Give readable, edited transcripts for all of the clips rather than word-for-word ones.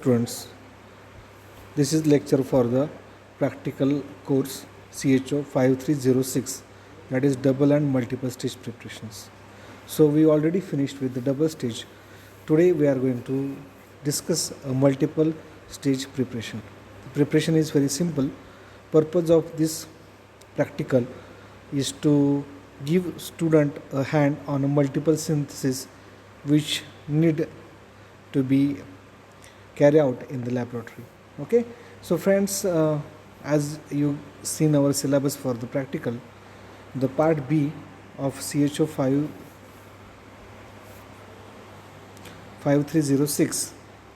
Students, this is lecture for the practical course CHO 5306, that is double and multiple stage preparations. So we already finished with the double stage. Today we are going to discuss a multiple stage preparation. The preparation is very simple. Purpose of this practical is to give student a hand on a multiple synthesis which need to be carry out in the laboratory. Okay, so friends, as you seen our syllabus for the practical, the part B of CHO 5306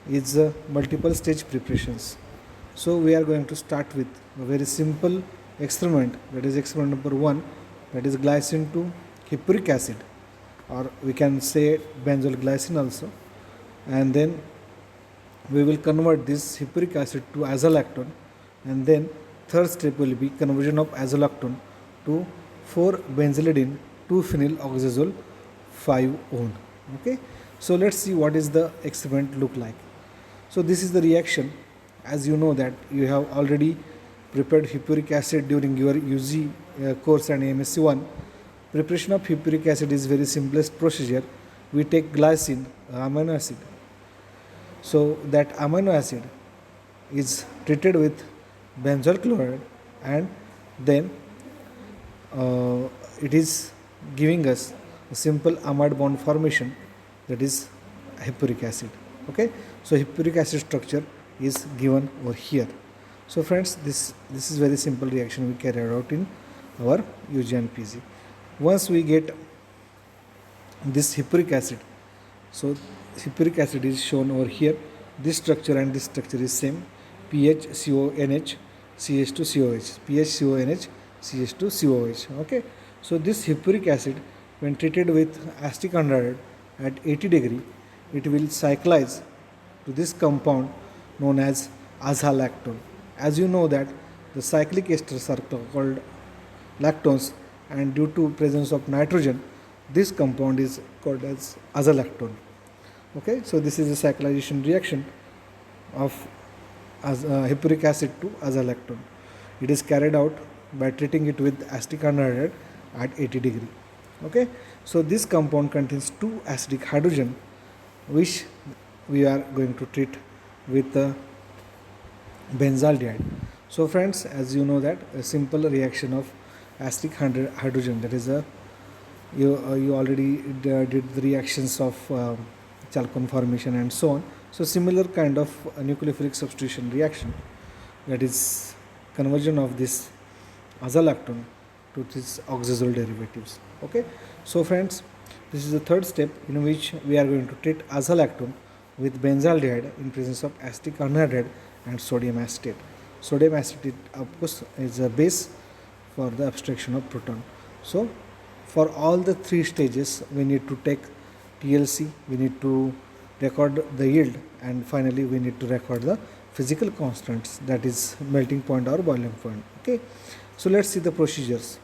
is multiple stage preparations. So we are going to start with a very simple experiment, that is experiment number 1, that is glycine to hippuric acid, or we can say benzoyl glycine also, and then we will convert this hippuric acid to azolactone, and then third step will be conversion of azolactone to 4-benzylidene 2-phenyl 5-one. Okay, so let's see what is the experiment look like. So this is the reaction. As you know that you have already prepared hippuric acid during your UG course and MSc 1. Preparation of hippuric acid is very simplest procedure. We take glycine, amino acid. So that amino acid is treated with benzoyl chloride, and then it is giving us a simple amide bond formation, that is hippuric acid. Okay, so hippuric acid structure is given over here. So friends, this is very simple reaction we carried out in our UG and PG. Once we get this hippuric acid, so hippuric acid is shown over here. This structure and this structure is same, PHCONH CH2COH, PHCONH CH2COH. Okay, so this hippuric acid, when treated with acetic anhydride at 80 degree, it will cyclize to this compound known as azolactone. As you know that the cyclic esters are called lactones, and due to presence of nitrogen, this compound is called as azolactone. Okay, so this is a cyclization reaction of hippuric acid to azolactone. It is carried out by treating it with acetic anhydride at 80 degree. Okay, so this compound contains 2 acidic hydrogen, which we are going to treat with benzaldehyde. So friends, as you know that a simple reaction of acidic hydrogen, that is a you already did the reactions of chalcone formation and so on. So similar kind of nucleophilic substitution reaction, that is conversion of this azolactone to this oxazole derivatives. Okay, so friends, this is the third step in which we are going to treat azolactone with benzaldehyde in presence of acetic anhydride and sodium acetate. Sodium acetate, of course, is a base for the abstraction of proton. So for all the 3 stages, we need to take TLC, we need to record the yield, and finally we need to record the physical constants, that is melting point or boiling point. Okay, so let's see the procedures.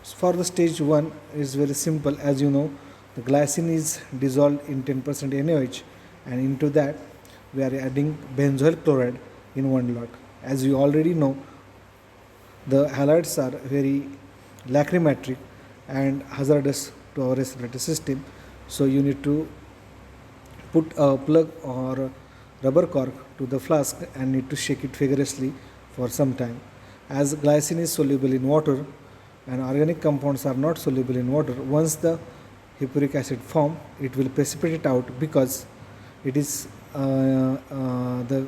For the stage 1 is very simple. As you know, the glycine is dissolved in 10% NaOH, and into that we are adding benzoyl chloride in 1 lot. As you already know, the halides are very lacrimatic and hazardous to our respiratory system. So you need to put a plug or a rubber cork to the flask and need to shake it vigorously for some time. As glycine is soluble in water and organic compounds are not soluble in water, once the hippuric acid form, it will precipitate out, because it is the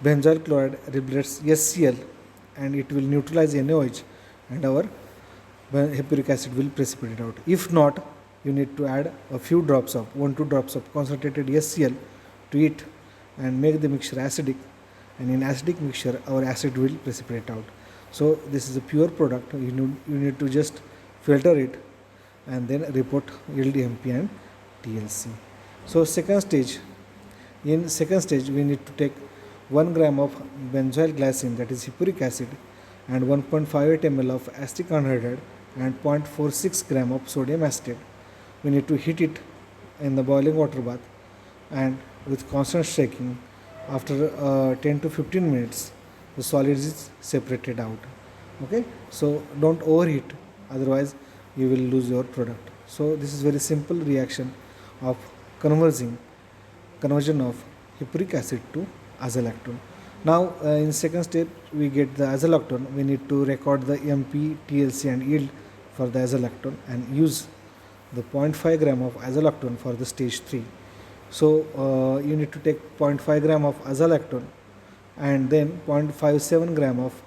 benzoyl chloride liberates HCl and it will neutralize NaOH, and our hippuric acid will precipitate out. If not, you need to add a few drops of 1-2 drops of concentrated HCl to it and make the mixture acidic, and in acidic mixture our acid will precipitate out. So this is a pure product. You need to just filter it and then report yield MP and TLC. So in second stage we need to take 1 gram of benzoyl glycine, that is hippuric acid, and 1.58 ml of acetic anhydride and 0.46 gram of sodium acetate. We need to heat it in the boiling water bath, and with constant shaking After 10 to 15 minutes, the solid is separated out. Okay, so don't overheat, otherwise you will lose your product. So this is very simple reaction of conversion of hippuric acid to azolactone. Now in second step we get the azolactone. We need to record the MP, TLC and yield for the azolactone and use the 0.5 gram of azolactone for the stage 3. So you need to take 0.5 gram of azolactone and then 0.57 gram of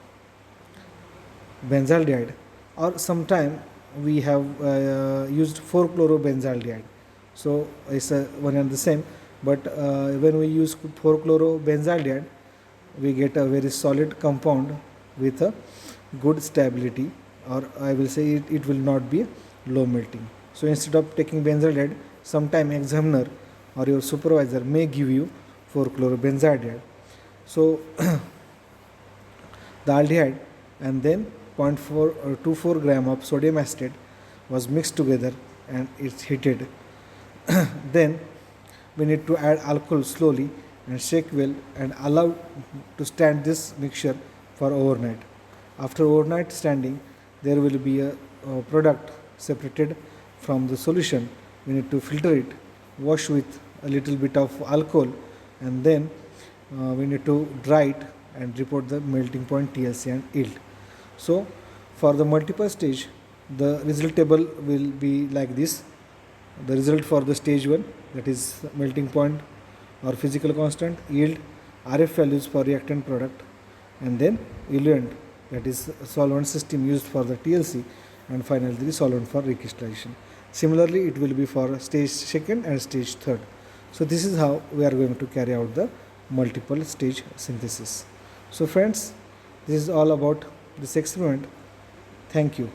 benzaldehyde, or sometime we have used 4-chlorobenzaldehyde. So it's one and the same, but when we use 4-chlorobenzaldehyde, we get a very solid compound with a good stability, or I will say it will not be low melting. So instead of taking benzaldehyde, sometime examiner or your supervisor may give you 4-chlorobenzaldehyde. So the aldehyde and then 0.24 gram of sodium acetate was mixed together and it's heated. Then we need to add alcohol slowly and shake well and allow to stand this mixture for overnight. After overnight standing, there will be a product separated from the solution. We need to filter it, wash with a little bit of alcohol, and then we need to dry it and report the melting point, TLC and yield. So for the multiple stage, the result table will be like this. The result for the stage 1, that is melting point or physical constant, yield, RF values for reactant product, and then eluent, that is solvent system used for the TLC, and finally the solvent for recrystallization. Similarly, it will be for stage 2nd and stage 3rd. So this is how we are going to carry out the multiple stage synthesis. So friends, this is all about this experiment. Thank you.